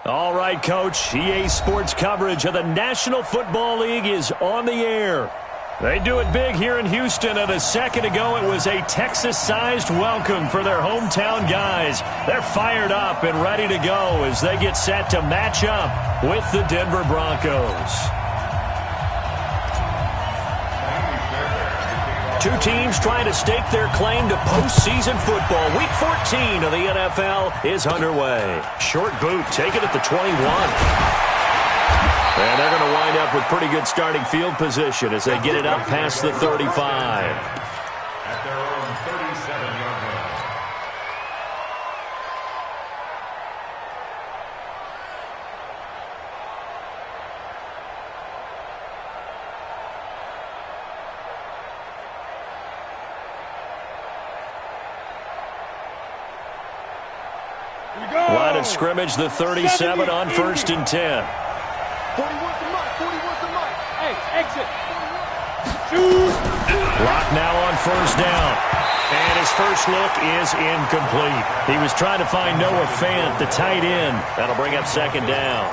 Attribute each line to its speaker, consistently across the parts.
Speaker 1: All right, Coach. EA Sports coverage of the National Football League is on the air. They do it big here in Houston, and a second ago it was a Texas-sized welcome for their hometown guys. They're fired up and ready to go as they get set to match up with the Denver Broncos. Two teams trying to stake their claim to postseason football. Week 14 of the NFL is underway. Short boot taken at the 21. And they're going to wind up with pretty good starting field position as they get it up past the 35.
Speaker 2: At their own 37-yard line.
Speaker 1: Line of scrimmage, the 37 on 1st and 10.
Speaker 3: 41 to Mike. 41 to Mike. Hey, exit.
Speaker 1: Lock now on 1st down. And his first look is incomplete. He was trying to find Noah Fant, the tight end. That'll bring up 2nd down.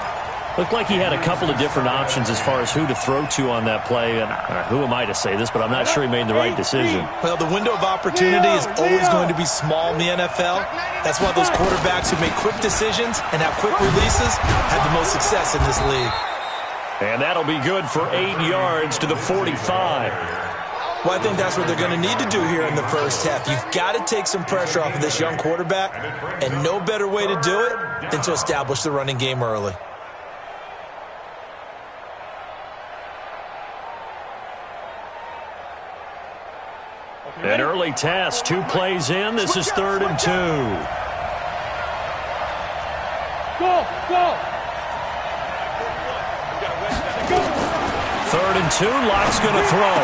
Speaker 1: Looked like he had a couple of different options as far as who to throw to on that play. And who am I to say this, but I'm not sure he made the right decision.
Speaker 4: Well, the window of opportunity is always going to be small in the NFL. That's why those quarterbacks who make quick decisions and have quick releases have the most success in this league.
Speaker 1: And that'll be good for 8 yards to the 45.
Speaker 4: Well, I think that's what they're going to need to do here in the first half. You've got to take some pressure off of this young quarterback, and no better way to do it than to establish the running game early.
Speaker 1: An early test, 2 plays in. This is 3rd and 2.
Speaker 3: Go, go.
Speaker 1: 3rd and 2, Lock's going to throw.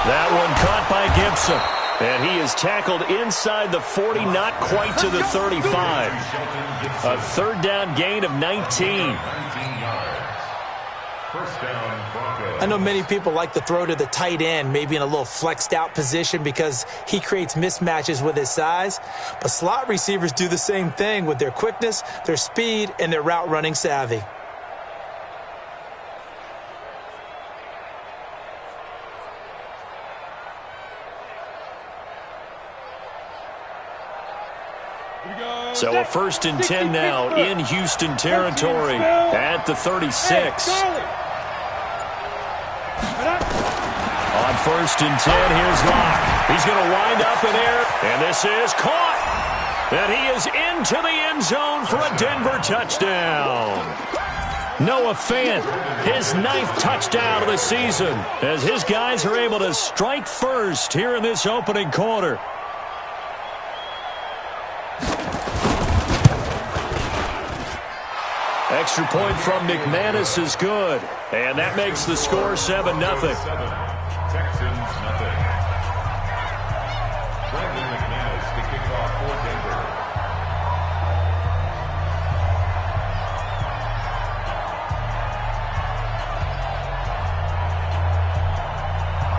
Speaker 1: That one caught by Gibson. And he is tackled inside the 40, not quite to the 35. A 3rd down gain of 19.
Speaker 2: First down, Broncos.
Speaker 4: I know many people like to throw to the tight end, maybe in a little flexed out position because he creates mismatches with his size. But slot receivers do the same thing with their quickness, their speed, and their route running savvy.
Speaker 1: So a 1st and 10 now in Houston territory at the 36. On 1st and 10, here's Locke. He's going to wind up in there, and this is caught. And he is into the end zone for a Denver touchdown. Noah Fant, his 9th touchdown of the season, as his guys are able to strike first here in this opening quarter. Extra point from McManus is good, and that makes the score 7-0.
Speaker 2: Texans, nothing. Brandon McManus to kick off for Denver.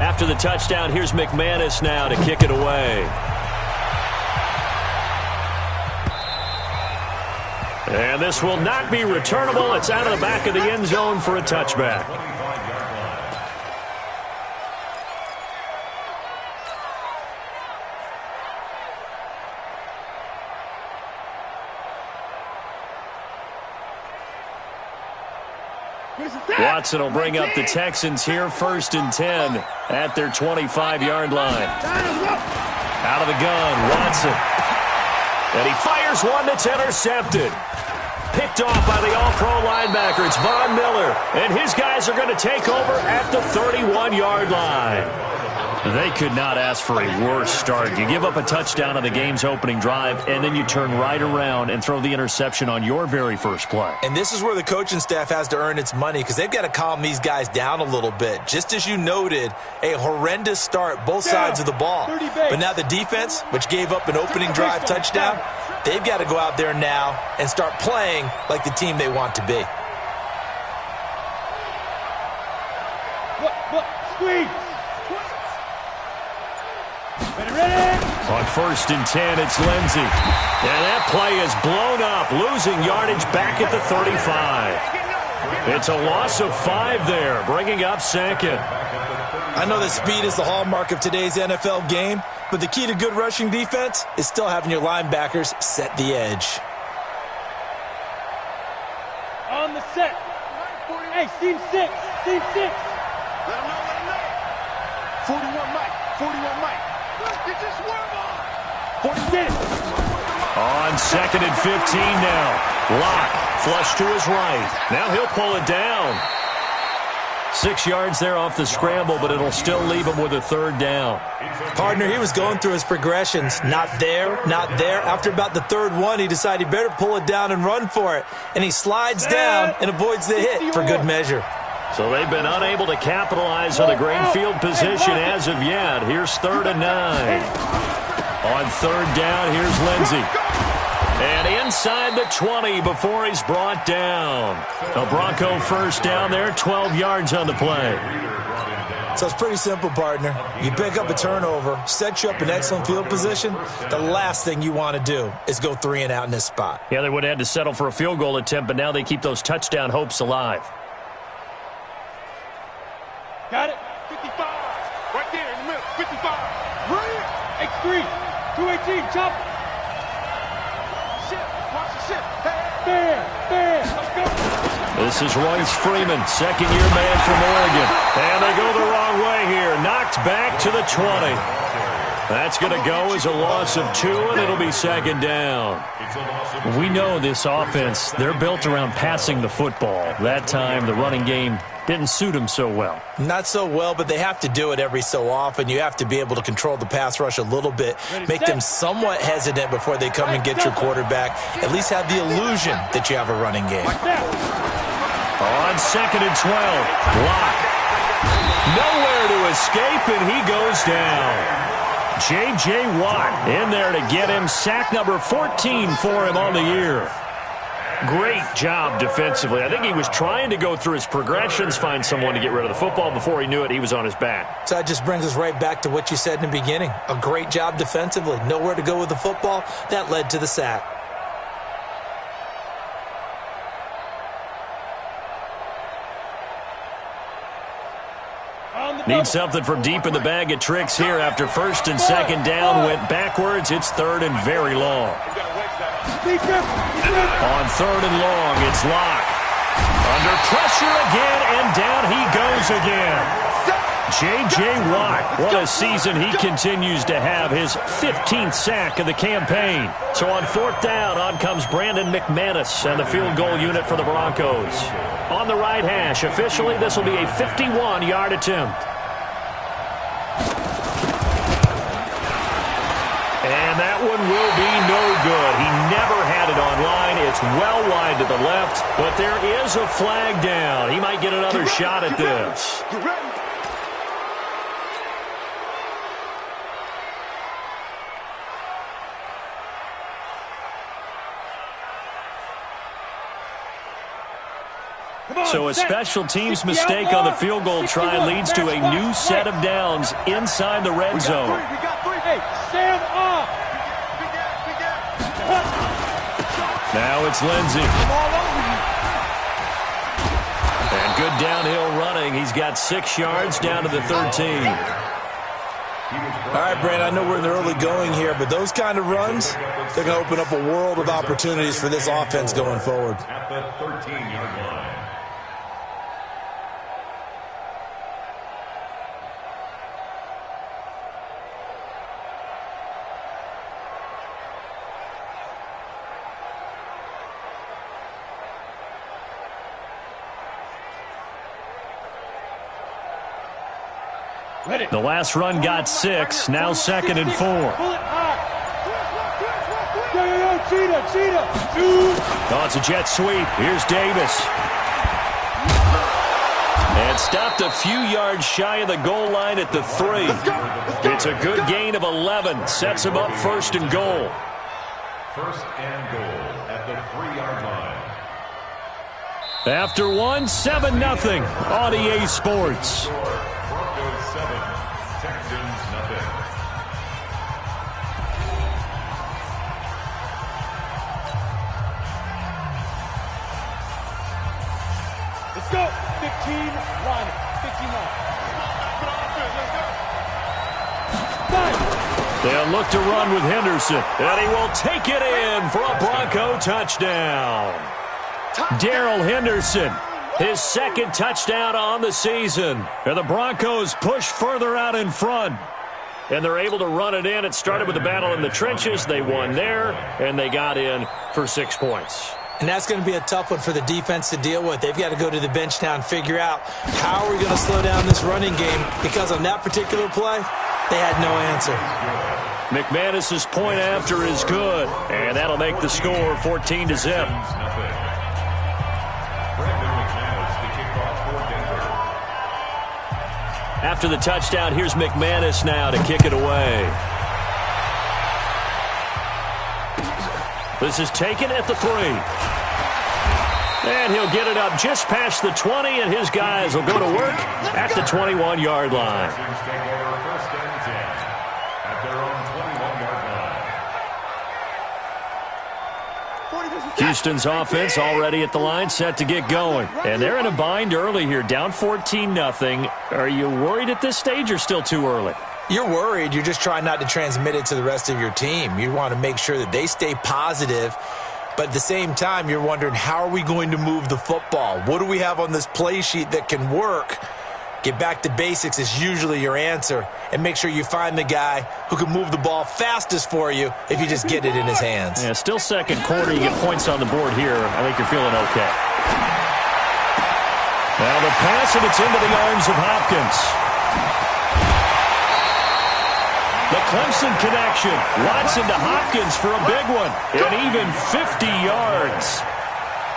Speaker 1: After the touchdown, here's McManus now to kick it away. And this will not be returnable. It's out of the back of the end zone for a touchback. Watson will bring up the Texans here, 1st and 10 at their 25-yard line. Out of the gun, Watson. And he fires one that's intercepted. Picked off by the all-pro linebacker. It's Von Miller. And his guys are going to take over at the 31-yard line. They could not ask for a worse start. You give up a touchdown on the game's opening drive, and then you turn right around and throw the interception on your very first play.
Speaker 4: And this is where the coaching staff has to earn its money, because they've got to calm these guys down a little bit. Just as you noted, a horrendous start, both sides of the ball. But now the defense, which gave up an opening drive touchdown, they've got to go out there now and start playing like the team they want to be.
Speaker 3: Squeeze.
Speaker 1: On 1st and 10, it's Lindsey. And that play is blown up, losing yardage back at the 35. It's a loss of 5 there, bringing up 2nd.
Speaker 4: I know that speed is the hallmark of today's NFL game, but the key to good rushing defense is still having your linebackers set the edge.
Speaker 3: On the set. Hey, seam 6. Seam 6. Let him know. 41 Mike. 41 Mike. Get this swerve on. 46.
Speaker 1: On 2nd and 15 now. Locke flush to his right. Now he'll pull it down. 6 yards there off the scramble, but it'll still leave him with a 3rd down.
Speaker 4: Partner, he was going through his progressions. Not there, not there. After about the 3rd one, he decided he better pull it down and run for it. And he slides down and avoids the hit for good measure.
Speaker 1: So they've been unable to capitalize on the great field position as of yet. Here's 3rd and 9. On 3rd down, here's Lindsey. And inside the 20 before he's brought down. A Bronco 1st down there, 12 yards on the play.
Speaker 4: So it's pretty simple, partner. You pick up a turnover, set you up in excellent field position. The last thing you want to do is go 3 and out in this spot.
Speaker 1: Yeah, they would have had to settle for a field goal attempt, but now they keep those touchdown hopes alive.
Speaker 3: Got it. 55. Right there in the middle. 55. Right. X3. 218. Chop. Shit. Watch the shit. Bam. Bam. Let's go.
Speaker 1: This is Royce Freeman, 2nd-year man from Oregon. And they go the wrong way here. Knocked back to the 20. That's going to go as a loss of 2, and it'll be 2nd down. We know this offense, they're built around passing the football. That time, the running game didn't suit them so well.
Speaker 4: Not so well, but they have to do it every so often. You have to be able to control the pass rush a little bit, make them somewhat hesitant before they come and get your quarterback. At least have the illusion that you have a running game.
Speaker 1: On 2nd and 12, Locke. Nowhere to escape, and he goes down. J.J. Watt in there to get him sack number 14 for him on the year. Great job defensively. I think he was trying to go through his progressions, find someone to get rid of the football. Before he knew it, he was on his back.
Speaker 4: So that just brings us right back to what you said in the beginning. A great job defensively. Nowhere to go with the football. That led to the sack.
Speaker 1: Need something from deep in the bag of tricks here after 1st and 2nd down. Went backwards. It's 3rd and very long. On 3rd and long, it's Locke. Under pressure again, and down he goes again. J.J. Watt, what a season he continues to have. His 15th sack of the campaign. So on 4th down, on comes Brandon McManus and the field goal unit for the Broncos. On the right hash, officially this will be a 51-yard attempt. And that one will be no good. He never had it on line. It's well wide to the left, but there is a flag down. He might get another shot at this. So a special teams mistake on the field goal try leads to a new set of downs inside the red zone.
Speaker 3: We got 3. Hey, stand up.
Speaker 1: Now it's Lindsey. And good downhill running. He's got 6 yards down to the 13.
Speaker 4: All right, Brandon, I know we're in the early going here, but those kind of runs, they're going to open up a world of opportunities for this offense going forward.
Speaker 2: At the 13-yard line.
Speaker 1: The last run got 6. Now 2nd and 4. Oh, it's a jet sweep. Here's Davis. And stopped a few yards shy of the goal line at the 3. It's a good gain of 11. Sets him up 1st and goal.
Speaker 2: 1st and goal at the 3-yard line.
Speaker 1: After 1, 7-0 on EA Sports.
Speaker 2: Broncos 7, Texans nothing.
Speaker 3: Let's go. 15 line. 15 line.
Speaker 1: They'll look to run with Henderson, and he will take it in for a Bronco touchdown. Darrell Henderson, his 2nd touchdown on the season. And the Broncos push further out in front. And they're able to run it in. It started with a battle in the trenches. They won there, and they got in for 6 points.
Speaker 4: And that's going to be a tough one for the defense to deal with. They've got to go to the bench now and figure out how are we going to slow down this running game, because on that particular play, they had no answer.
Speaker 1: McManus's point after is good, and that'll make the score 14-0. After the touchdown, here's McManus now to kick it away. This is taken at the 3. And he'll get it up just past the 20, and his guys will go to work at the 21-yard line. Houston's offense already at the line, set to get going. And they're in a bind early here, down 14-0. Are you worried at this stage or still too early?
Speaker 4: You're worried. You're just trying not to transmit it to the rest of your team. You want to make sure that they stay positive. But at the same time, you're wondering, how are we going to move the football? What do we have on this play sheet that can work? Get back to basics is usually your answer. And make sure you find the guy who can move the ball fastest for you if you just get it in his hands.
Speaker 1: Yeah, still 2nd quarter. You get points on the board here. I think you're feeling okay. Now the pass, and it's into the arms of Hopkins. The Clemson connection. Watson to Hopkins for a big one. And even 50 yards.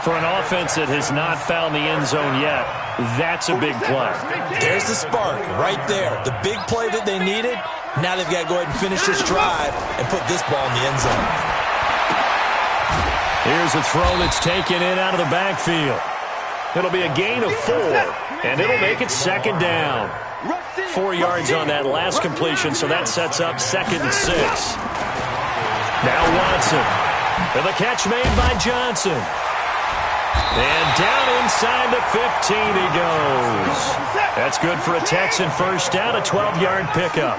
Speaker 1: For an offense that has not found the end zone yet, that's a big play.
Speaker 4: There's the spark right there. The big play that they needed. Now they've got to go ahead and finish this drive and put this ball in the end zone.
Speaker 1: Here's a throw that's taken in out of the backfield. It'll be a gain of 4, and it'll make it 2nd down. 4 yards on that last completion, so that sets up 2nd and 6. Now Watson. And the catch made by Johnson. And down inside the 15 he goes. That's good for a Texan first down, a 12-yard pickup.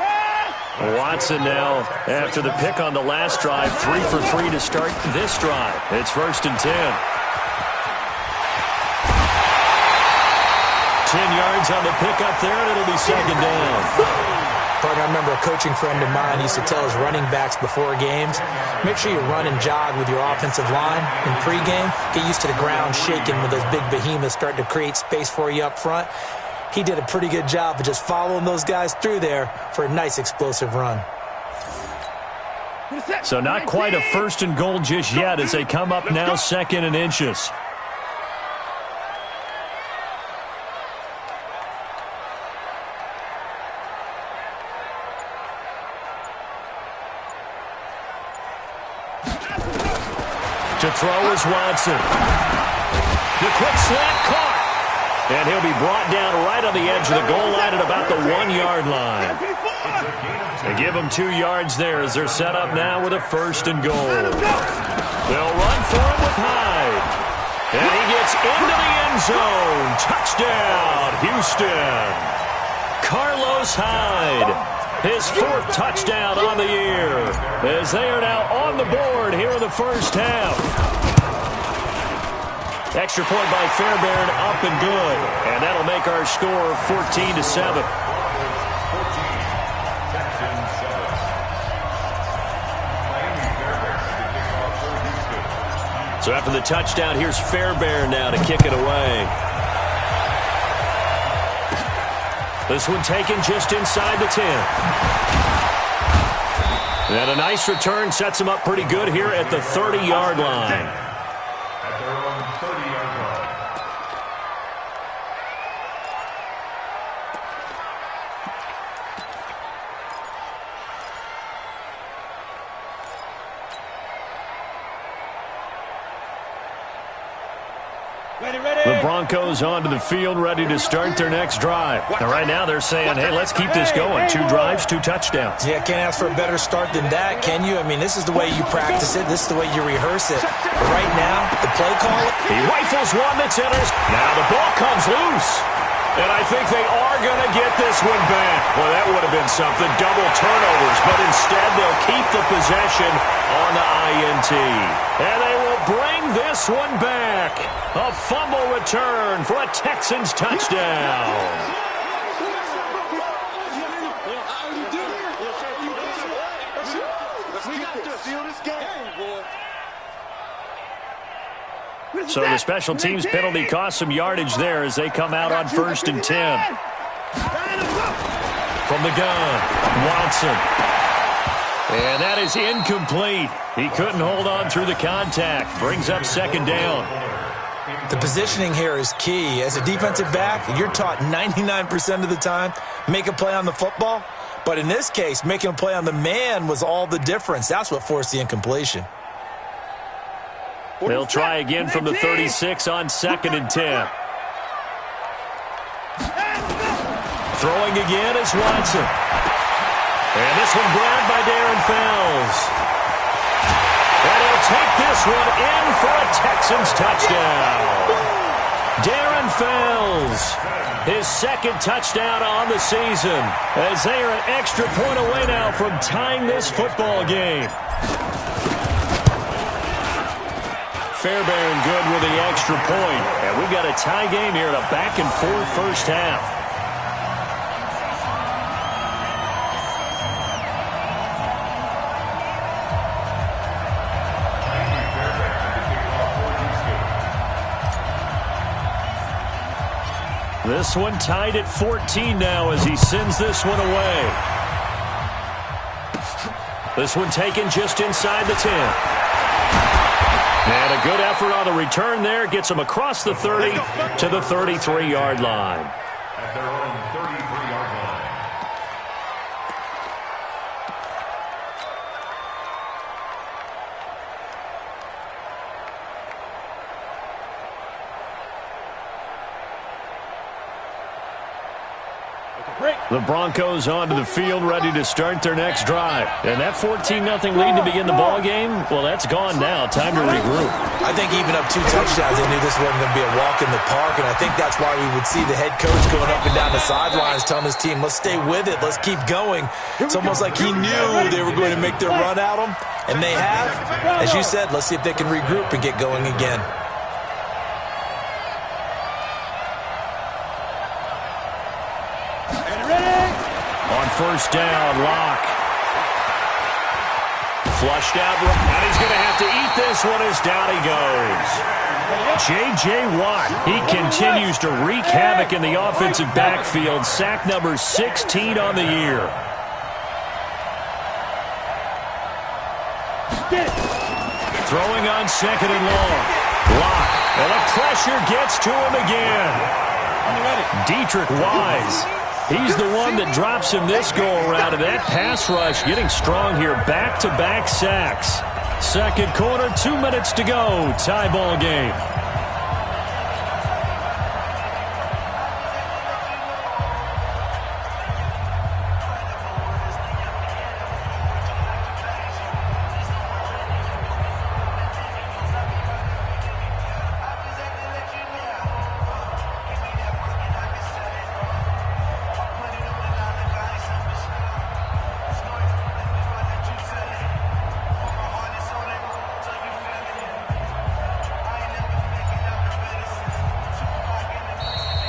Speaker 1: Watson now, after the pick on the last drive, 3 for 3 to start this drive. It's 1st and 10. 10 yards on the pickup there, and it'll be 2nd down.
Speaker 4: Partner, I remember a coaching friend of mine used to tell his running backs before games, make sure you run and jog with your offensive line in pregame. Get used to the ground shaking when those big behemoths start to create space for you up front. He did a pretty good job of just following those guys through there for a nice explosive run.
Speaker 1: So not quite a 1st and goal just yet as they come up now 2nd and inches. To throw is Watson. The quick slant caught. And he'll be brought down right on the edge of the goal line at about the 1-yard line. They give them 2 yards there as they're set up now with a 1st and goal. They'll run for it with Hyde. And he gets into the end zone. Touchdown, Houston. Carlos Hyde, his 4th touchdown on the year, as they are now on the board here in the first half. Extra point by Fairbairn, up and good. And that'll make our score 14-7. So after the touchdown, here's Fairbairn now to kick it away. This one taken just inside the 10. And a nice return sets him up pretty good here at the 30-yard line.
Speaker 2: At their own 30-yard line.
Speaker 1: The Broncos onto the field, ready to start their next drive. Now, right now, they're saying, hey, let's keep this going. 2 drives, 2 touchdowns.
Speaker 4: Yeah, can't ask for a better start than that, can you? I mean, this is the way you practice it. This is the way you rehearse it. But right now, the play call.
Speaker 1: He rifles one that's enters. Now the ball comes loose. And I think they are going to get this one back. Well, that would have been something. Double turnovers. But instead, they'll keep the possession on the INT. And they will bring this one back. A fumble return for a Texans touchdown. So the special teams penalty cost some yardage there as they come out on 1st and 10. From the gun, Watson. And that is incomplete. He couldn't hold on through the contact. Brings up 2nd down.
Speaker 4: The positioning here is key. As a defensive back, you're taught 99% of the time, make a play on the football. But in this case, making a play on the man was all the difference. That's what forced the incompletion.
Speaker 1: They'll try again from the 36 on 2nd and 10. Throwing again is Watson. And this one grabbed by Darren Fells. And he'll take this one in for a Texans touchdown. Darren Fells, his 2nd touchdown on the season, as they are an extra point away now from tying this football game. Fairbairn good with the extra point. And we've got a tie game here in a back-and-forth first half. This one tied at 14 now as he sends this one away. This one taken just inside the 10. And a good effort on the return there. Gets him across the 30 to the 33-yard line.
Speaker 2: At their own 33-yard line.
Speaker 1: The Broncos onto the field, ready to start their next drive. And that 14-0 lead to begin the ball game, well, that's gone now. Time to regroup.
Speaker 4: I think even up 2 touchdowns, they knew this wasn't going to be a walk in the park, and I think that's why we would see the head coach going up and down the sidelines telling his team, let's stay with it, let's keep going. It's almost like he knew they were going to make their run at him, and they have. As you said, let's see if they can regroup and get going again.
Speaker 1: On 1st down, Locke. Flushed out, and he's going to have to eat this one as down he goes. J.J. Watt, he continues to wreak havoc in the offensive backfield. Sack number 16 on the year. Throwing on 2nd and long. Locke, and the pressure gets to him again. Dietrich Wise. He's the one that drops him this go-around, and that pass rush getting strong here. Back-to-back sacks. 2nd quarter, 2 minutes to go. Tie ball game.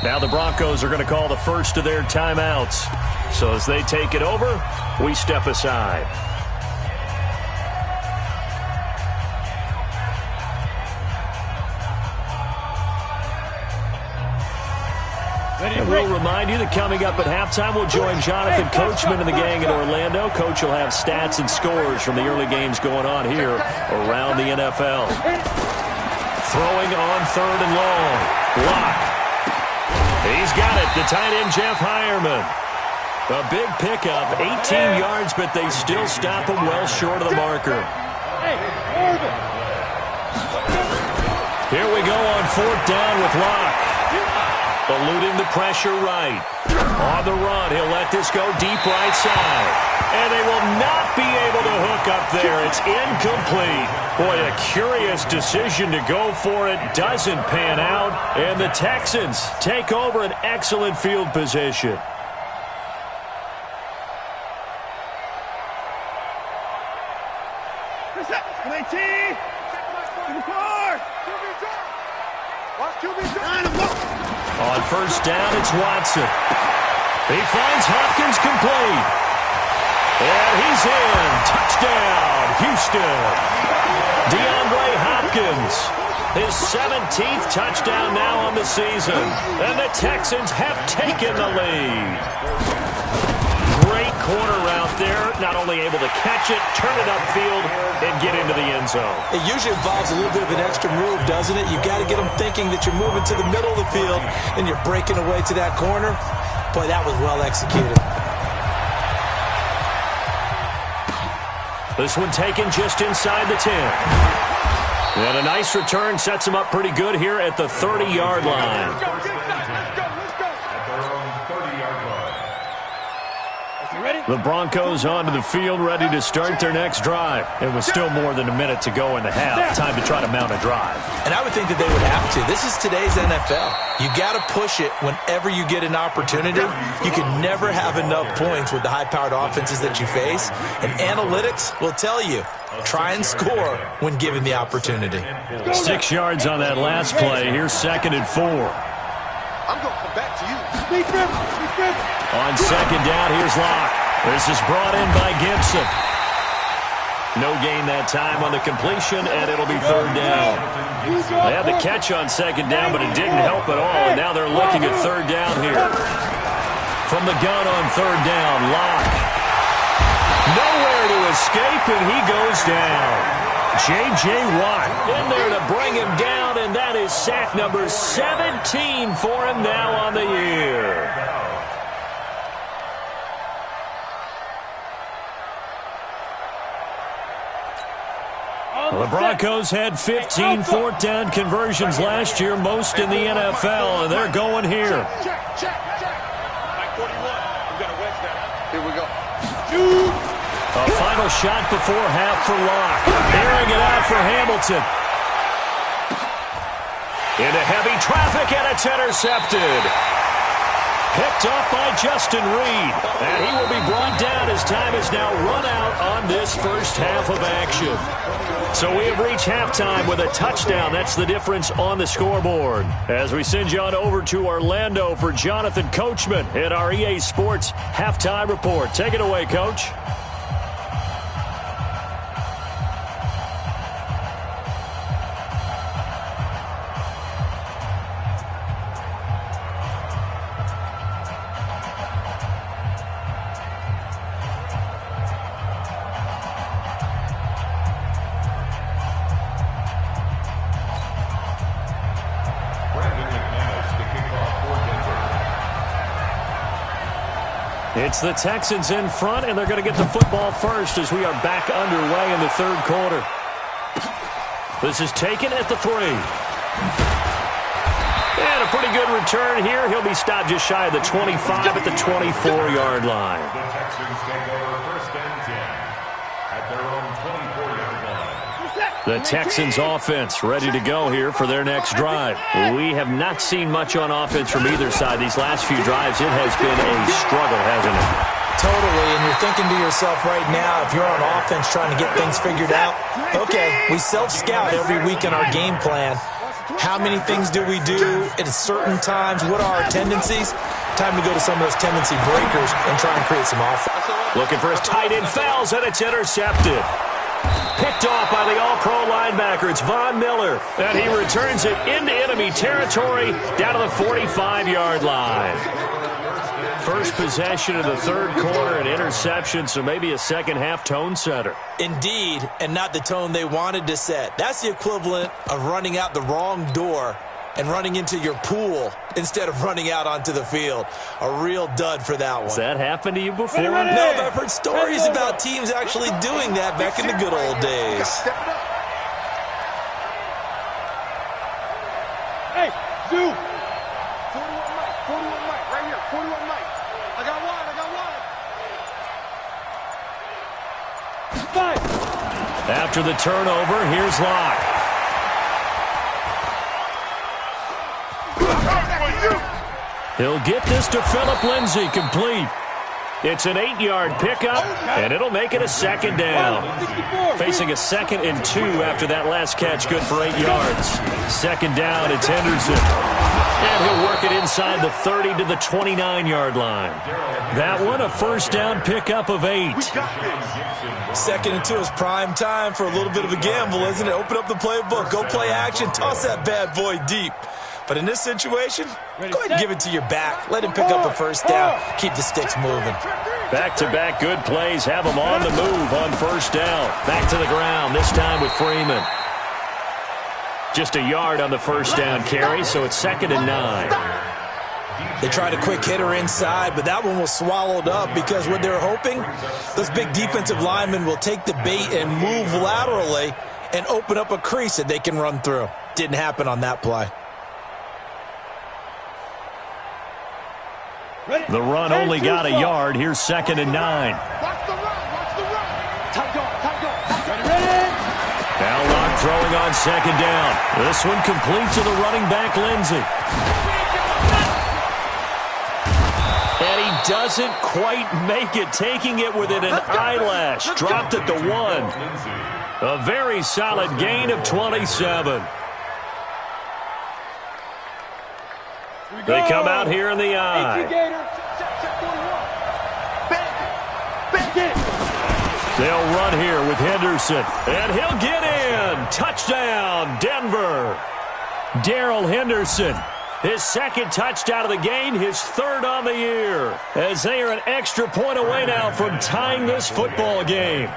Speaker 1: Now the Broncos are going to call the first of their timeouts. So as they take it over, we step aside. And we'll remind you that coming up at halftime, we'll join Jonathan Coachman and the gang in Orlando. Coach will have stats and scores from the early games going on here around the NFL. Throwing on 3rd and long. Lock. He's got it. The tight end, Jeff Heuerman. A big pickup, 18 yards, but they still stop him well short of the marker. Here we go on 4th down with Lock. Eluding the pressure right. On the run, he'll let this go deep right side. And they will not be able to hook up there. It's incomplete. Boy, a curious decision to go for it. Doesn't pan out. And the Texans take over an excellent field position. On 1st down, it's Watson. He finds Hopkins complete. And he's in. Touchdown, Houston. DeAndre Hopkins. His 17th touchdown now on the season. And the Texans have taken the lead. Great corner route there. Not only able to catch it, turn it upfield, and get into the end zone.
Speaker 4: It usually involves a little bit of an extra move, doesn't it? You've got to get them thinking that you're moving to the middle of the field and you're breaking away to that corner. Boy, that was well executed.
Speaker 1: This one taken just inside the 10. And a nice return sets him up pretty good here at the 30-yard line. The Broncos onto the field, ready to start their next drive. It was still more than a minute to go in the half. Time to try to mount a drive.
Speaker 4: And I would think that they would have to. This is today's NFL. You got to push it whenever you get an opportunity. You can never have enough points with the high-powered offenses that you face. And analytics will tell you, try and score when given the opportunity.
Speaker 1: 6 yards on that last play. Here's 2nd and 4.
Speaker 3: I'm going to come back to you.
Speaker 1: On 2nd down, here's Lock. This is brought in by Gibson. No gain that time on the completion, and it'll be 3rd down. They had the catch on 2nd down, but it didn't help at all, and now they're looking at 3rd down here. From the gun on 3rd down, Lock. Nowhere to escape, and he goes down. J.J. Watt in there to bring him down, and that is sack number 17 for him now on the year. The Broncos had 15 4th down conversions last year, most in the NFL, and they're going here.
Speaker 3: Check. Mike 41. We got to wedge that. Here we go.
Speaker 1: A final shot before half for Locke. Airing it out for Hamilton. Into heavy traffic, and it's intercepted. Picked off by Justin Reed. And he will be brought down as time is now run out on this first half of action. So we have reached halftime with a touchdown. That's the difference on the scoreboard. As we send you on over to Orlando for Jonathan Coachman in our EA Sports Halftime Report. Take it away, Coach. It's the Texans in front, and they're going to get the football first as we are back underway in the 3rd quarter. This is taken at the 3. And a pretty good return here. He'll be stopped just shy of the 25 at the 24-yard line.
Speaker 2: The Texans take over 1st and 10 at their own 24-yard line.
Speaker 1: The Texans offense ready to go here for their next drive. We have not seen much on offense from either side. These last few drives, it has been a struggle, hasn't it?
Speaker 4: Totally, and you're thinking to yourself right now, if you're on offense trying to get things figured out, okay, we self-scout every week in our game plan. How many things do we do at certain times? What are our tendencies? Time to go to some of those tendency breakers and try and create some offense.
Speaker 1: Looking for his tight end, fouls, and it's intercepted. Picked off by the all-pro linebacker. It's Von Miller. And he returns it into enemy territory down to the 45-yard line. First possession of the third quarter, an interception, so maybe a second-half tone setter.
Speaker 4: Indeed, and not the tone they wanted to set. That's the equivalent of running out the wrong door and running into your pool instead of running out onto the field. A real dud for that one.
Speaker 1: Has that happened to you before?
Speaker 4: No, but I've heard stories about teams actually doing that back in the good old days.
Speaker 3: Hey, Zoo! 41 Mike, right here, 41 Mike. I got one. 5.
Speaker 1: After the turnover, here's Locke. He'll get this to Phillip Lindsay, complete. It's an 8-yard pickup, and it'll make it a second down. Facing a 2nd and 2 after that last catch, good for 8 yards. Second down, it's Henderson. And he'll work it inside the 30 to the 29-yard line. That one, a first down pickup of 8.
Speaker 4: 2nd and 2 is prime time for a little bit of a gamble, isn't it? Open up the playbook, go play action, toss that bad boy deep. But in this situation, go ahead and give it to your back. Let him pick up a first down. Keep the sticks moving.
Speaker 1: Back-to-back good plays have him on the move on first down. Back to the ground, this time with Freeman. Just a yard on the first down carry, so it's 2nd and 9.
Speaker 4: They tried a quick hitter inside, but that one was swallowed up because what they're hoping, those big defensive linemen will take the bait and move laterally and open up a crease that they can run through. Didn't happen on that play.
Speaker 1: The run only got a yard. Here's 2nd and 9.
Speaker 3: Watch the run, watch the run. Tight guard. Ready?
Speaker 1: Now Locke throwing on 2nd down. This one complete to the running back, Lindsay. And he doesn't quite make it, taking it within an eyelash. Dropped at the 1. A very solid gain of 27. They come out here in the eye. They'll run here with Henderson. And he'll get in. Touchdown, Denver. Darrell Henderson. His 2nd touchdown of the game, his 3rd on the year. As they are an extra point away now from tying this football game.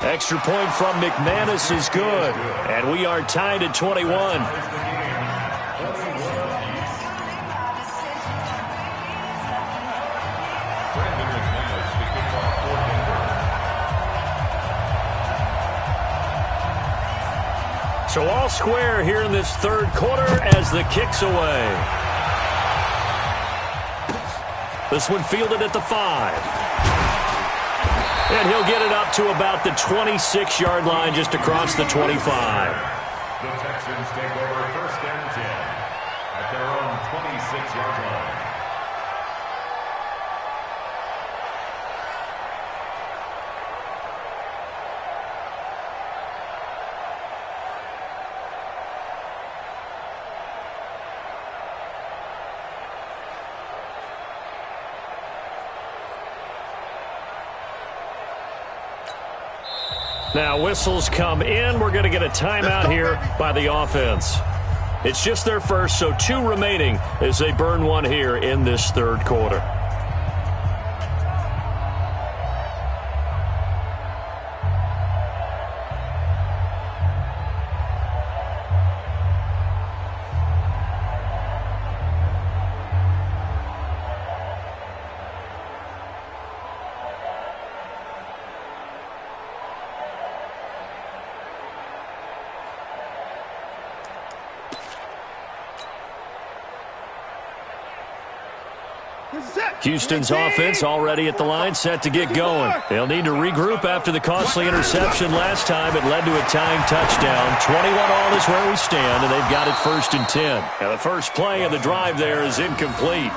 Speaker 1: Extra point from McManus is good. And we are tied at 21. So all square here in this third quarter as the kick's away. This one fielded at the 5. And he'll get it up to about the 26-yard line just across the 25.
Speaker 2: The Texans take over 1st and 10 at their own 26-yard line.
Speaker 1: Now whistles come in. We're going to get a timeout here by the offense. It's just their first, so 2 remaining as they burn one here in this third quarter. Houston's offense already at the line, set to get going. They'll need to regroup after the costly interception last time. It led to a tying touchdown. 21-all is where we stand, and they've got it 1st and 10. Now the first play of the drive there is incomplete.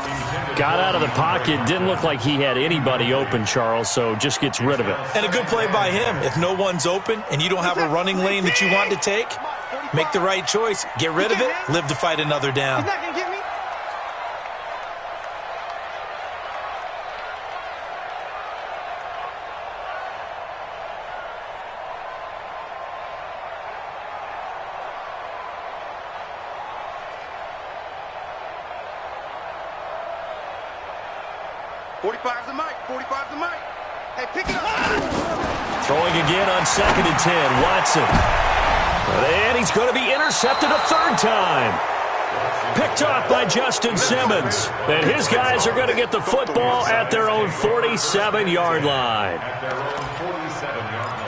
Speaker 1: Got out of the pocket, didn't look like he had anybody open, Charles, so just gets rid of it.
Speaker 4: And a good play by him. If no one's open and you don't have a running lane that you want to take, make the right choice. Get rid of it, live to fight another down.
Speaker 3: 45's the mic. 45's the mic. Hey, pick it up.
Speaker 1: Throwing again on 2nd and 10. Watson. And he's going to be intercepted a 3rd time. Picked off by Justin Simmons. And his guys are going to get the football at their own 47-yard line.
Speaker 2: At their own 47-yard line.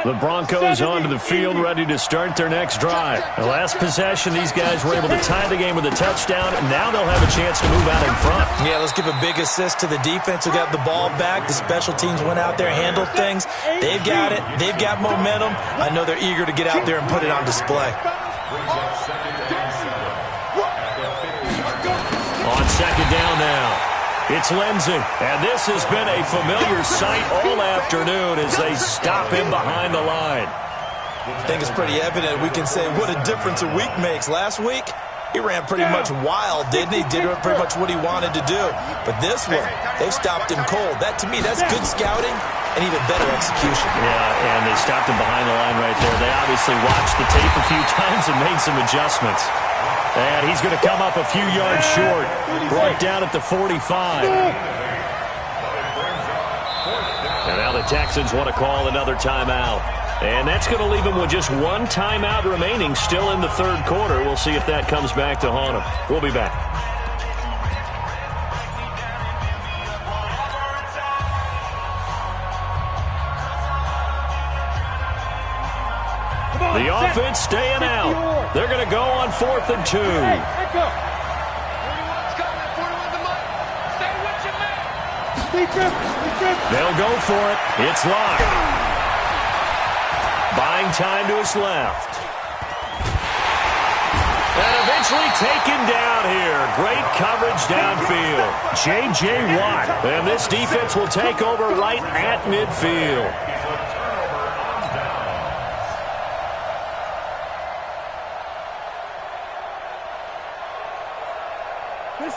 Speaker 1: The Broncos onto the field, ready to start their next drive. The last possession, these guys were able to tie the game with a touchdown, and now they'll have a chance to move out in front.
Speaker 4: Yeah, let's give a big assist to the defense who got the ball back. The special teams went out there, handled things. They've got it. They've got momentum. I know they're eager to get out there and put it on display.
Speaker 1: On 2nd down now. It's Lindsey, and this has been a familiar sight all afternoon as they stop him behind the line.
Speaker 4: I think it's pretty evident. We can say what a difference a week makes. Last week, he ran pretty much wild, didn't he? Did pretty much what he wanted to do. But this one, they've stopped him cold. That, to me, that's good scouting and even better execution.
Speaker 1: Yeah, and they stopped him behind the line right there. They obviously watched the tape a few times and made some adjustments. And he's going to come up a few yards short. Brought down at the 45. And now the Texans want to call another timeout. And that's going to leave them with just one timeout remaining still in the 3rd quarter. We'll see if that comes back to haunt them. We'll be back. The offense staying out. They're going to go on 4th and 2.
Speaker 3: Hey, let go. 41's coming. 41's the mic. Stay with your man.
Speaker 1: They'll go for it. It's locked. Buying time to his left. And eventually taken down here. Great coverage downfield. J.J. Watt. And this defense will take over right at midfield.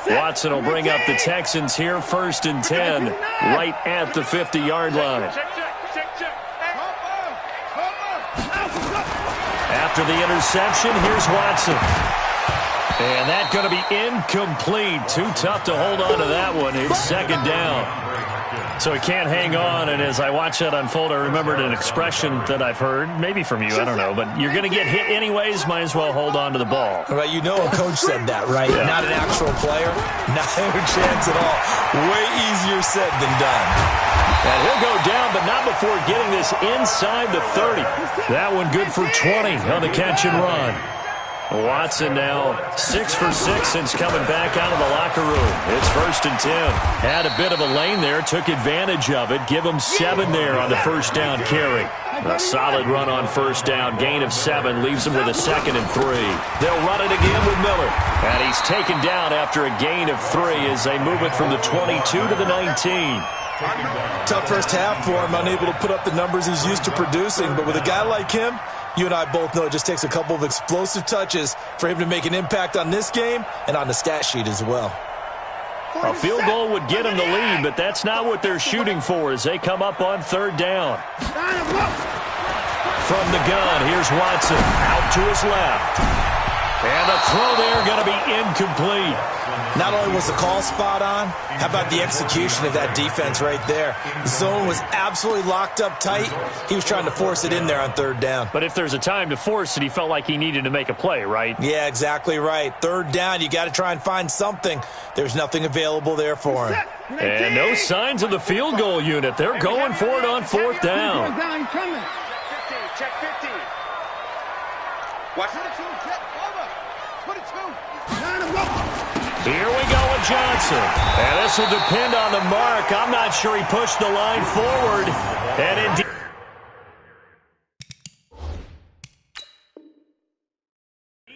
Speaker 1: Watson will bring up the Texans here, 1st and 10, right at the 50-yard line. After the interception, here's Watson. And that's going to be incomplete. Too tough to hold on to that one. It's 2nd down. So he can't hang on, and as I watch that unfold, I remembered an expression that I've heard, maybe from you, I don't know, but you're going to get hit anyways, might as well hold on to the ball.
Speaker 4: Right, you know a coach said that, right? Yeah. Not an actual player. Not a chance at all. Way easier said than done.
Speaker 1: And he'll go down, but not before getting this inside the 30. That one good for 20 on the catch and run. Watson now 6 for 6 since coming back out of the locker room. It's 1st and 10. Had a bit of a lane there, took advantage of it. Give him 7 there on the 1st down carry. A solid run on 1st down. Gain of 7 leaves him with a 2nd and 3. They'll run it again with Miller. And he's taken down after a gain of 3 as they move it from the 22 to the 19.
Speaker 4: Tough first half for him, unable to put up the numbers he's used to producing. But with a guy like him, you and I both know it just takes a couple of explosive touches for him to make an impact on this game and on the stat sheet as well.
Speaker 1: A field goal would get him the lead, but that's not what they're shooting for as they come up on 3rd down. From the gun, here's Watson out to his left. And the throw there going to be incomplete.
Speaker 4: Not only was the call spot on, how about the execution of that defense right there? The zone was absolutely locked up tight. He was trying to force it in there on third down.
Speaker 1: But if there's a time to force it, he felt like he needed to make a play, right?
Speaker 4: Yeah, exactly right. Third down, you got to try and find something. There's nothing available there for him.
Speaker 1: And no signs of the field goal unit. They're going for it on fourth down.
Speaker 3: Check 50. Watch it.
Speaker 1: Here we go with Johnson. And this will depend on the mark. I'm not sure he pushed the line forward. And indeed,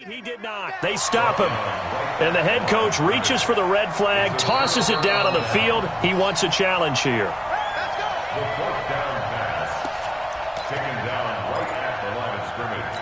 Speaker 1: he did not. They stop him. And the head coach reaches for the red flag, tosses it down on the field. He wants a challenge here.
Speaker 2: The fourth down pass. Taken down right at the line of scrimmage.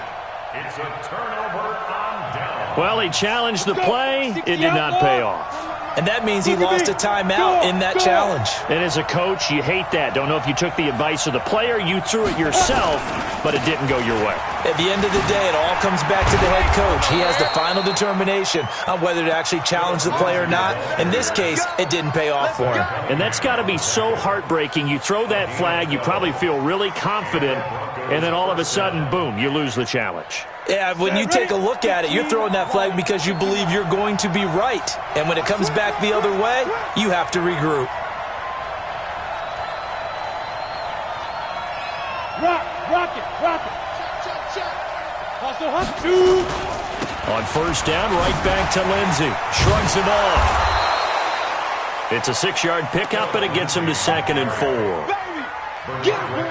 Speaker 2: It's a turnover on down.
Speaker 1: Well, he challenged the play. It did not pay off.
Speaker 4: And that means he lost a timeout in that challenge.
Speaker 1: And as a coach, you hate that. Don't know if you took the advice of the player, you threw it yourself, but it didn't go your way.
Speaker 4: At the end of the day, it all comes back to the head coach. He has the final determination on whether to actually challenge the play or not. In this case, it didn't pay off for him.
Speaker 1: And that's got to be so heartbreaking. You throw that flag, you probably feel really confident, and then all of a sudden, boom, you lose the challenge.
Speaker 4: Yeah, when you take a look at it, you're throwing that flag because you believe you're going to be right. And when it comes back the other way, you have to regroup.
Speaker 3: Rock it. Hustle.
Speaker 1: On first down, right back to Lindsey. Shrugs him off. It's a 6-yard pickup, and it gets him to 2nd and 4.
Speaker 3: Get him.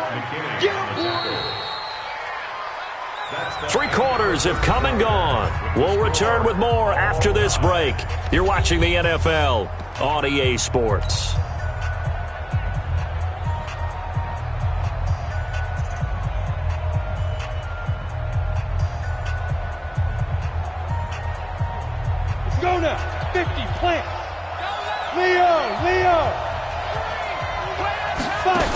Speaker 1: Three quarters have come and gone. We'll return with more after this break. You're watching the NFL on EA Sports.
Speaker 3: Let's go now. 50, plant. Leo. Fight.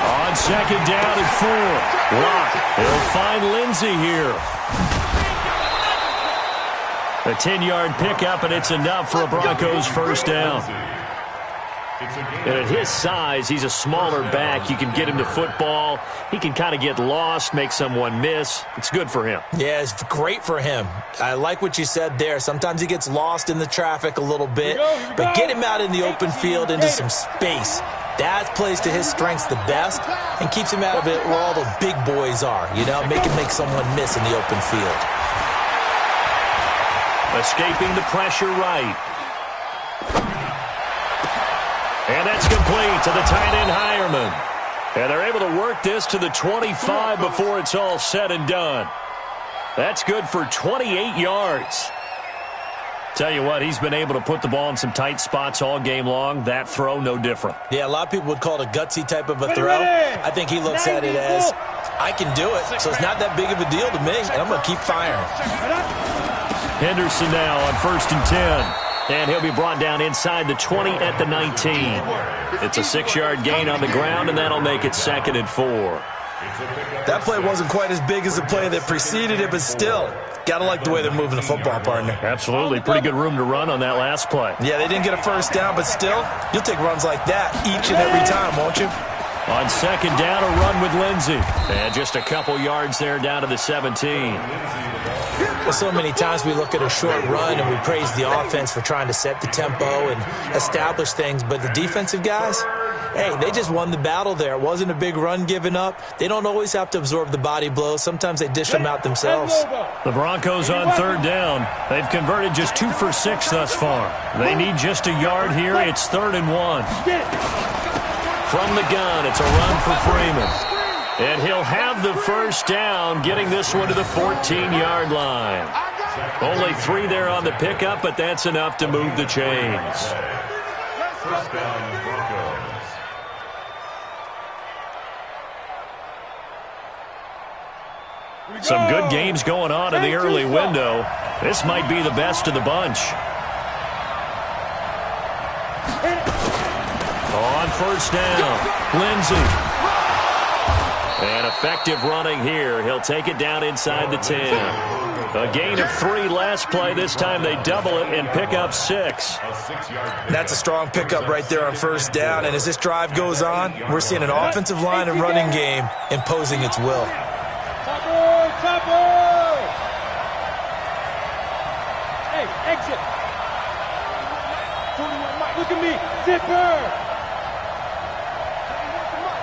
Speaker 1: On second down and 4. Lock. He'll find Lindsey here. A 10-yard pickup, and it's enough for a Broncos first down. And at his size, he's a smaller back. You can get him to football. He can kind of get lost, make someone miss. It's good for him.
Speaker 4: Yeah, it's great for him. I like what you said there. Sometimes he gets lost in the traffic a little bit, but get him out in the open field into some space. That plays to his strengths the best and keeps him out of it where all the big boys are, make him make someone miss in the open field.
Speaker 1: Escaping the pressure right. And that's complete to the tight end, Hireman. And they're able to work this to the 25 before it's all said and done. That's good for 28 yards. Tell you what, he's been able to put the ball in some tight spots all game long. That throw, no different.
Speaker 4: Yeah, a lot of people would call it a gutsy type of a throw. I think he looks at it as, I can do it, so it's not that big of a deal to me, and I'm going to keep firing.
Speaker 1: Henderson now on 1st and 10. And he'll be brought down inside the 20 at the 19. It's a 6-yard gain on the ground, and that'll make it 2nd and 4.
Speaker 4: That play wasn't quite as big as the play that preceded it, but still, got to like the way they're moving the football, partner.
Speaker 1: Absolutely. Pretty good room to run on that last play.
Speaker 4: Yeah, they didn't get a first down, but still, you'll take runs like that each and every time, won't you?
Speaker 1: On second down, a run with Lindsey. And just a couple yards there down to the 17.
Speaker 4: Well, so many times we look at a short run and we praise the offense for trying to set the tempo and establish things, but the defensive guys, hey, they just won the battle there. It wasn't a big run given up. They don't always have to absorb the body blows. Sometimes they dish them out themselves.
Speaker 1: The Broncos on third down. They've converted just 2 for 6 thus far. They need just a yard here. It's 3rd and 1. From the gun, it's a run for Freeman. And he'll have the first down, getting this one to the 14-yard line. Only 3 there on the pickup, but that's enough to move the chains.
Speaker 2: First down, Broncos.
Speaker 1: Some good games going on in the early window. This might be the best of the bunch. On first down, Lindsey. And effective running here. He'll take it down inside the 10. A gain of 3 last play. This time they double it and pick up 6.
Speaker 4: That's a strong pickup right there on first down. And as this drive goes on, we're seeing an offensive line and running game imposing its will.
Speaker 3: Chopper! Hey, exit. 41 Mike. Look at me. Zipper.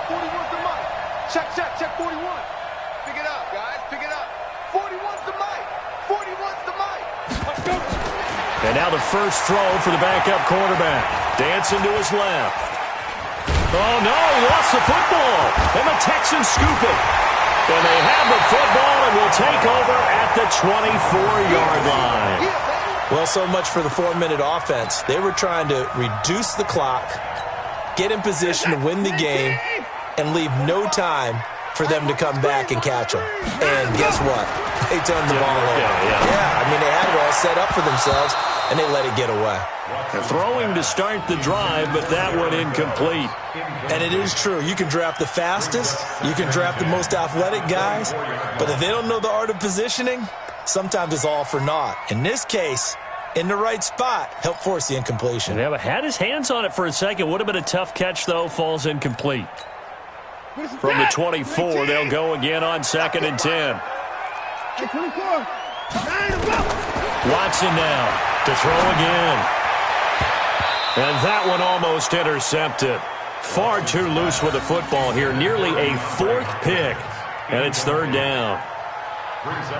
Speaker 3: 41's the Mike. Check 41. Pick it up, guys. Pick it up. 41's the Mike. 41's the Mike. Let's go.
Speaker 1: And now the first throw for the backup quarterback. Dancing to his left. Oh, no, he lost the football. And the Texans scoop it. And they have the football and will take over at the 24-yard line.
Speaker 4: Well, so much for the 4-minute offense. They were trying to reduce the clock, get in position to win the game, and leave no time for them to come back and catch them. And guess what? They turned the ball over. Yeah, I mean, they had it all set up for themselves, and they let it get away.
Speaker 1: Throwing to start the drive, but that one incomplete.
Speaker 4: And it is true. You can draft the fastest. You can draft the most athletic guys. But if they don't know the art of positioning, sometimes it's all for naught. In this case, in the right spot, help force the incompletion.
Speaker 1: Yeah, but had his hands on it for a second. Would have been a tough catch, though. Falls incomplete. From the 24, they'll go again on 2nd and 10. Watson now to throw again. And that one almost intercepted. Far too loose with the football here. Nearly a 4th pick. And it's 3rd down.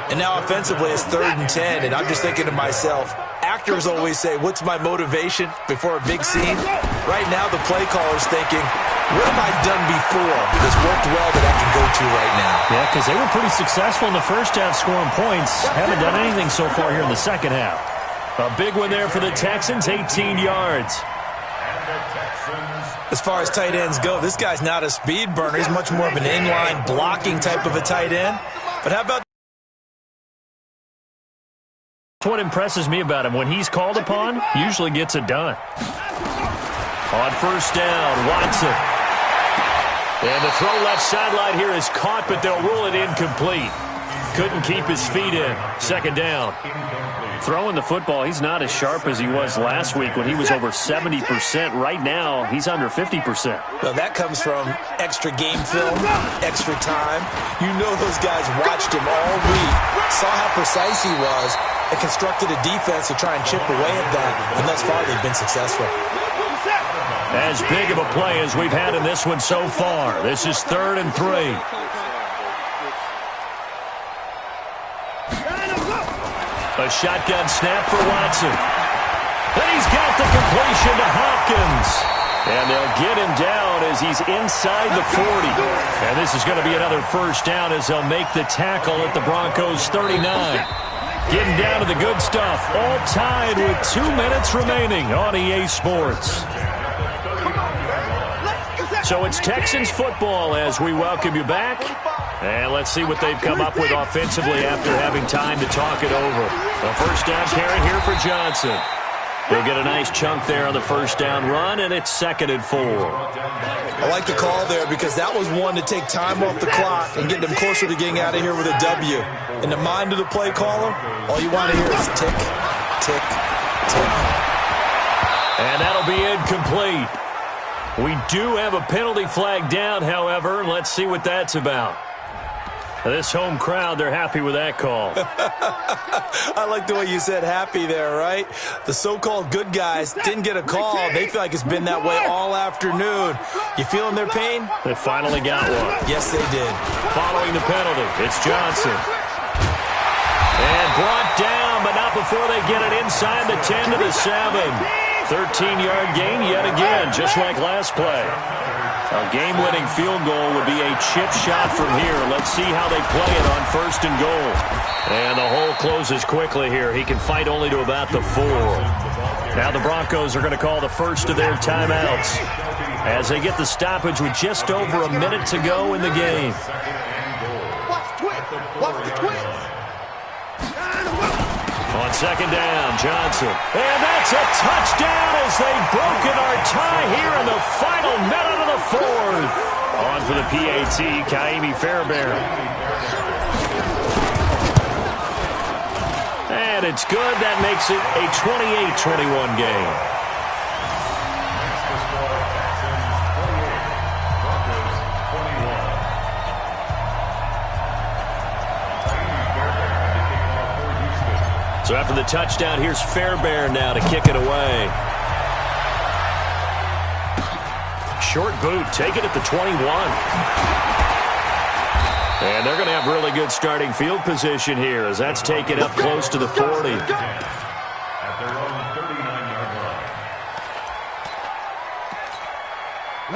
Speaker 4: And now offensively it's 3rd and 10. And I'm just thinking to myself, actors always say, what's my motivation before a big scene? Right now the play caller's thinking, what have I done before that's worked well that I can go to right now?
Speaker 1: Yeah, because they were pretty successful in the first half scoring points. Haven't done anything so far here in the second half. A big one there for the Texans, 18 yards.
Speaker 4: As far as tight ends go, this guy's not a speed burner. He's much more of an inline blocking type of a tight end. But how about...
Speaker 1: What impresses me about him, when he's called upon, usually gets it done. On first down, Watson. And the throw left sideline here is caught, but they'll rule it incomplete. Couldn't keep his feet in. 2nd down. Throwing the football, he's not as sharp as he was last week when he was over 70%. Right now, he's under 50%.
Speaker 4: Well, that comes from extra game film, extra time. You know those guys watched him all week, saw how precise he was, and constructed a defense to try and chip away at that. And thus far, they've been successful.
Speaker 1: As big of a play as we've had in this one so far. This is 3rd and 3. A shotgun snap for Watson. And he's got the completion to Hopkins. And they'll get him down as he's inside the 40. And this is going to be another first down as they'll make the tackle at the Broncos' 39. Getting down to the good stuff. All tied with 2 minutes remaining on EA Sports. So it's Texans football as we welcome you back. And let's see what they've come up with offensively after having time to talk it over. A first down carry here for Johnson. He'll get a nice chunk there on the first down run, and it's 2nd and 4.
Speaker 4: I like the call there because that was one to take time off the clock and get them closer to getting out of here with a W. In the mind of the play caller, all you want to hear is tick, tick, tick.
Speaker 1: And that'll be incomplete. We do have a penalty flag down, however. Let's see what that's about. This home crowd, they're happy with that call.
Speaker 4: I like the way you said happy there, right? The so-called good guys didn't get a call. They feel like it's been that way all afternoon. You feeling their pain?
Speaker 1: They finally got one.
Speaker 4: Yes, they did.
Speaker 1: Following the penalty, it's Johnson. And brought down, but not before they get it inside the 10 to the 7. 13-yard gain yet again, just like last play. A game-winning field goal would be a chip shot from here. Let's see how they play it on 1st and goal. And the hole closes quickly here. He can fight only to about the 4. Now the Broncos are going to call the first of their timeouts as they get the stoppage with just over a minute to go in the game.
Speaker 3: Watch the twins.
Speaker 1: On 2nd down, Johnson. And that's a touchdown as they've broken our tie here in the final minute of the 4th. On for the PAT, Kaimi Fairbairn. And it's good. That makes it a 28-21 game. So after the touchdown, here's Fairbairn now to kick it away. Short boot, take it at the 21. And they're going to have really good starting field position here as that's taken up close to the 40.
Speaker 2: At their own 39-yard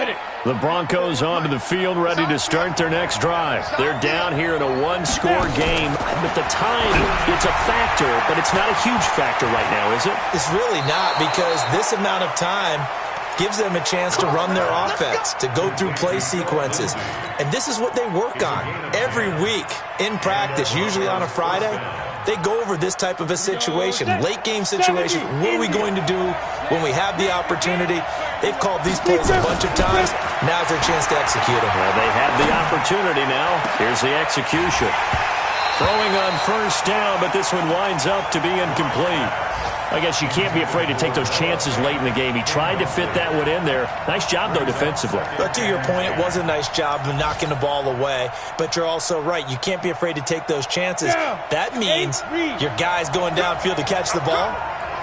Speaker 2: line.
Speaker 1: The Broncos onto the field ready to start their next drive. They're down here in a one-score game. But the time, it's a factor, but it's not a huge factor right now, is it?
Speaker 4: It's really not, because this amount of time gives them a chance to run their offense, to go through play sequences. And this is what they work on every week in practice, usually on a Friday. They go over this type of a situation, late game situation. What are we going to do when we have the opportunity? They've called these plays a bunch of times. Now's their chance to execute them.
Speaker 1: Well, they have the opportunity now. Here's the execution. Throwing on first down, but this one winds up to be incomplete. I guess you can't be afraid to take those chances late in the game. He tried to fit that one in there. Nice job, though, defensively.
Speaker 4: But to your point, it was a nice job of knocking the ball away. But you're also right. You can't be afraid to take those chances. That means your guys going downfield to catch the ball,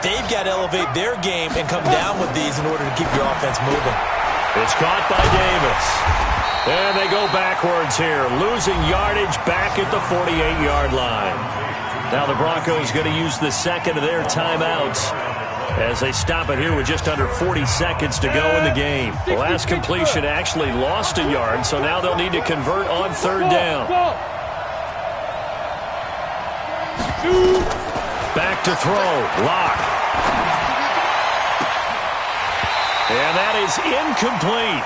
Speaker 4: they've got to elevate their game and come down with these in order to keep your offense moving.
Speaker 1: It's caught by Davis. And they go backwards here, losing yardage back at the 48-yard line. Now the Broncos going to use the second of their timeouts as they stop it here with just under 40 seconds to go in the game. The last completion actually lost a yard, so now they'll need to convert on third down. Back to throw. Lock. And that is incomplete.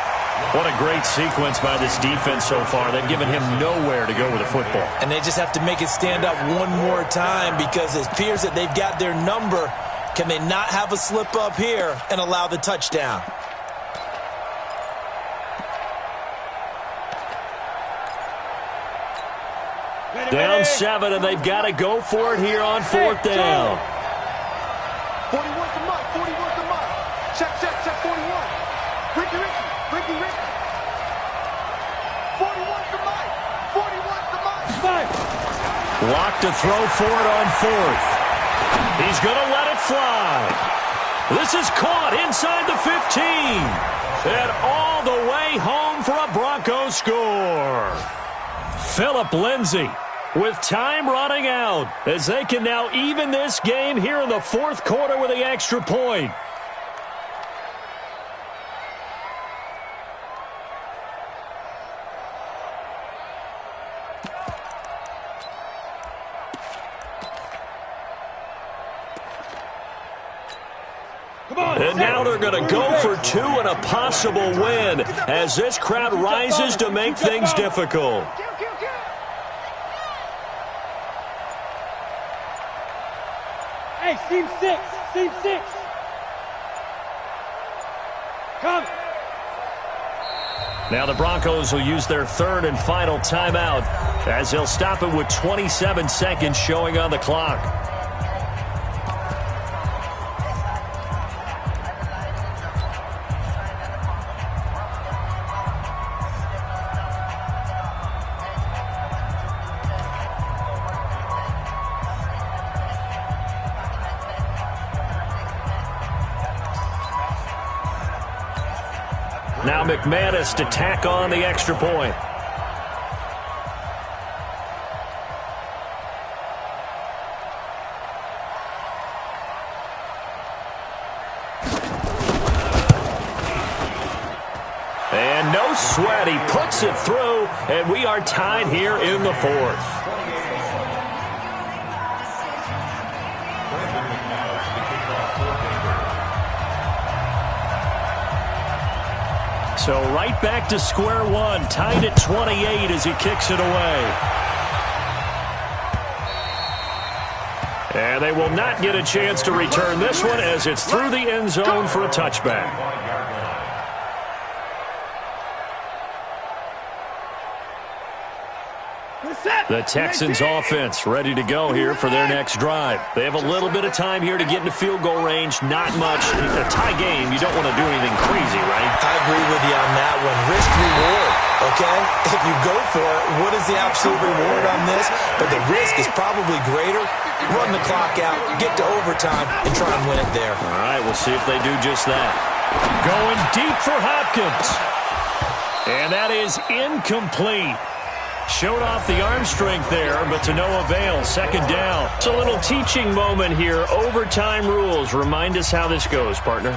Speaker 1: What a great sequence by this defense so far. They've given him nowhere to go with the football.
Speaker 4: And they just have to make it stand up one more time because it appears that they've got their number. Can they not have a slip up here and allow the touchdown?
Speaker 1: Down 7, and they've got to go for it here on fourth down.
Speaker 3: 41 to Mike, 41 to Mike. Check, 41. Ricky. 41 to Mike. 41 to Mike.
Speaker 1: Lock to throw for it on fourth. He's going to let it fly. This is caught inside the 15. And all the way home for a Broncos score. Phillip Lindsay with time running out as they can now even this game here in the fourth quarter with the extra point. And now they're going to go for two and a possible win as this crowd rises to make things difficult.
Speaker 3: Hey, seam 6. Come.
Speaker 1: Now the Broncos will use their third and final timeout as they'll stop it with 27 seconds showing on the clock. Now McManus to tack on the extra point. And no sweat, he puts it through, and we are tied here in the fourth. So right back to square one, tied at 28 as he kicks it away. And they will not get a chance to return this one as it's through the end zone for a touchback. The Texans offense ready to go here for their next drive. They have a little bit of time here to get into field goal range. Not much. A tie game, you don't want to do anything crazy, right?
Speaker 4: I agree with you on that one. Risk reward, okay? If you go for it, what is the absolute reward on this? But the risk is probably greater. Run the clock out, get to overtime, and try and win it there.
Speaker 1: All right, we'll see if they do just that. Going deep for Hopkins. And that is incomplete. Showed off the arm strength there, but to no avail. Second down. It's a little teaching moment here. Overtime rules. Remind us how this goes, partner.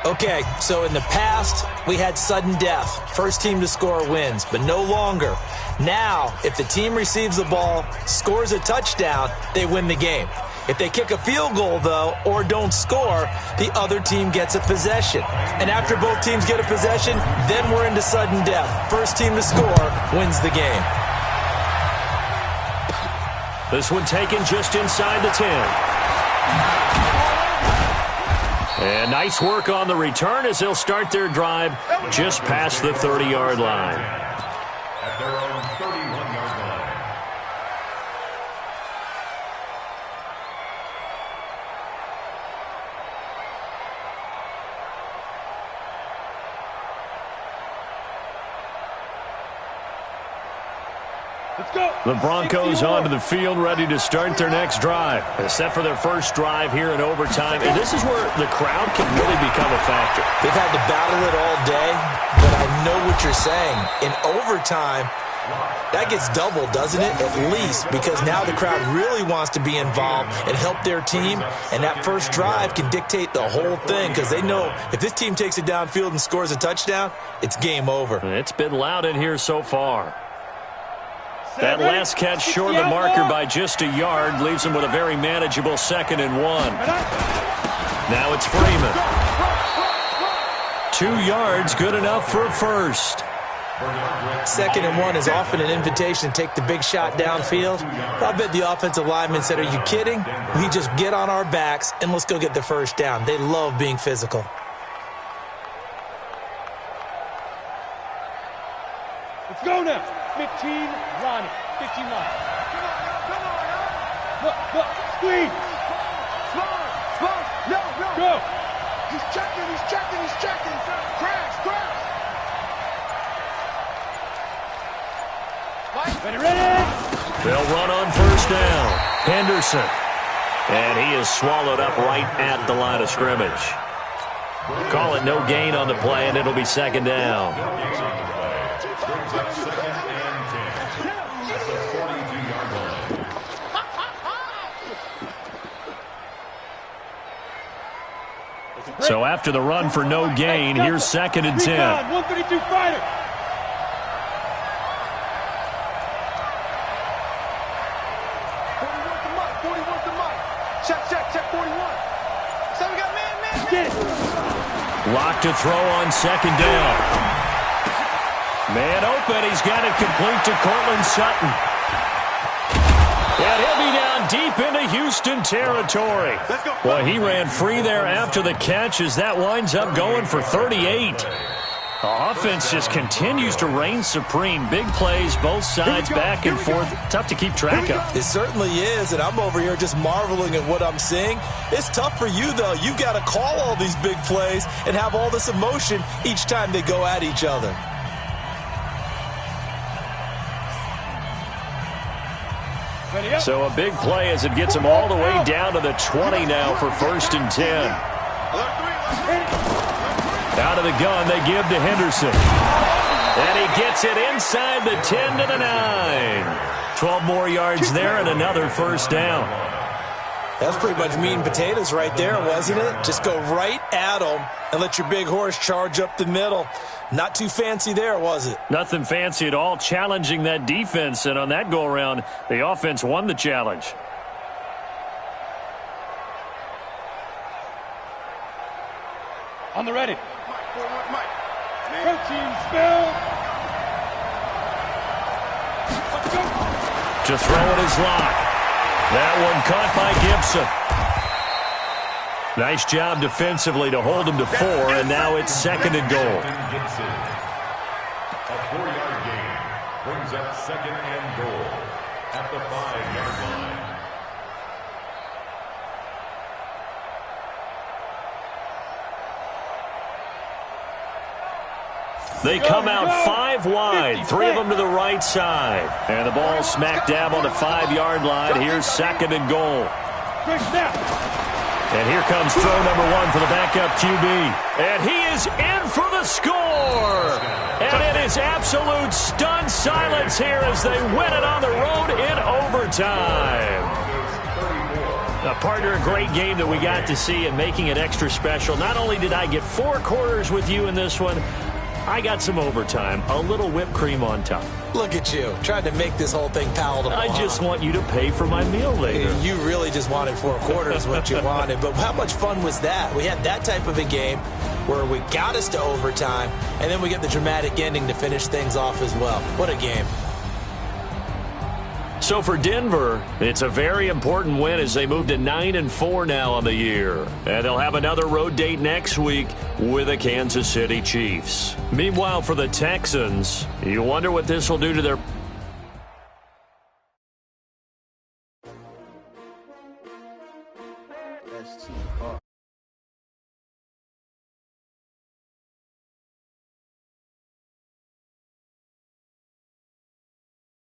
Speaker 4: Okay, so in the past, we had sudden death. First team to score wins, but no longer. Now, if the team receives the ball, scores a touchdown, they win the game. If they kick a field goal, though, or don't score, the other team gets a possession. And after both teams get a possession, then we're into sudden death. First team to score wins the game.
Speaker 1: This one taken just inside the 10. And nice work on the return as they'll start their drive just past the 30-yard line.
Speaker 2: At their own 31-yard line.
Speaker 3: Let's go.
Speaker 1: The Broncos onto the field, ready to start their next drive. They're set for their first drive here in overtime, and this is where the crowd can really become a factor.
Speaker 4: They've had to battle it all day, but I know what you're saying. In overtime, that gets doubled, doesn't it? At least, because now the crowd really wants to be involved and help their team, and that first drive can dictate the whole thing because they know if this team takes it downfield and scores a touchdown, it's game over.
Speaker 1: It's been loud in here so far. That last catch short of the marker by just a yard leaves them with a very manageable 2nd and 1. Now it's Freeman. 2 yards, good enough for a first.
Speaker 4: 2nd and 1 is often an invitation to take the big shot downfield. I bet the offensive lineman said, "Are you kidding? We just get on our backs and let's go get the first down." They love being physical.
Speaker 3: Let's go now. 15, Ronnie. 15 line. Look, squeeze. Smart. No. Go. He's checking. Crash. Ready.
Speaker 1: They'll run on first down. Henderson. And he is swallowed up right at the line of scrimmage. Call it no gain on the play, and it'll be 2nd down. So after the run for no gain, here's 2nd and 10.
Speaker 3: 132 fighter. Check 41. So we got man. Get it.
Speaker 1: Lock to throw on 2nd down. Man open. He's got it complete to Cortland Sutton. And he'll be down deep into Houston territory. Well, he ran free there after the catch as that winds up going for 38. The offense just continues to reign supreme. Big plays, both sides, back and forth. Tough to keep track of.
Speaker 4: It certainly is, and I'm over here just marveling at what I'm seeing. It's tough for you, though. You've got to call all these big plays and have all this emotion each time they go at each other.
Speaker 1: So a big play as it gets him all the way down to the 20 now for 1st and 10. Out of the gun, they give to Henderson. And he gets it inside the 10 to the 9. 12 more yards there and another first down.
Speaker 4: That's pretty much meat and potatoes right there, wasn't it? Just go right at them and let your big horse charge up the middle. Not too fancy there, was it?
Speaker 1: Nothing fancy at all, challenging that defense. And on that go-around, the offense won the challenge.
Speaker 3: On the ready. Protein spill.
Speaker 1: To throw it is Locke. That one caught by Gibson. Nice job defensively to hold him to 4, and now it's 2nd and goal.
Speaker 2: A 4-yard gain brings up 2nd and goal.
Speaker 1: They come out 5 wide, 3 of them to the right side. And the ball smack dab on the 5-yard line. Here's 2nd and goal. And here comes throw number 1 for the backup QB. And he is in for the score. And it is absolute stunned silence here as they win it on the road in overtime. Partner, a great game that we got to see and making it extra special. Not only did I get 4 quarters with you in this one, I got some overtime, a little whipped cream on top.
Speaker 4: Look at you, trying to make this whole thing palatable.
Speaker 1: I just want you to pay for my meal later.
Speaker 4: You really just wanted 4 quarters, what you wanted. But how much fun was that? We had that type of a game where we got us to overtime, and then we get the dramatic ending to finish things off as well. What a game.
Speaker 1: So for Denver, it's a very important win as they move to 9-4 now on the year. And they'll have another road date next week with the Kansas City Chiefs. Meanwhile, for the Texans, you wonder what this will do to their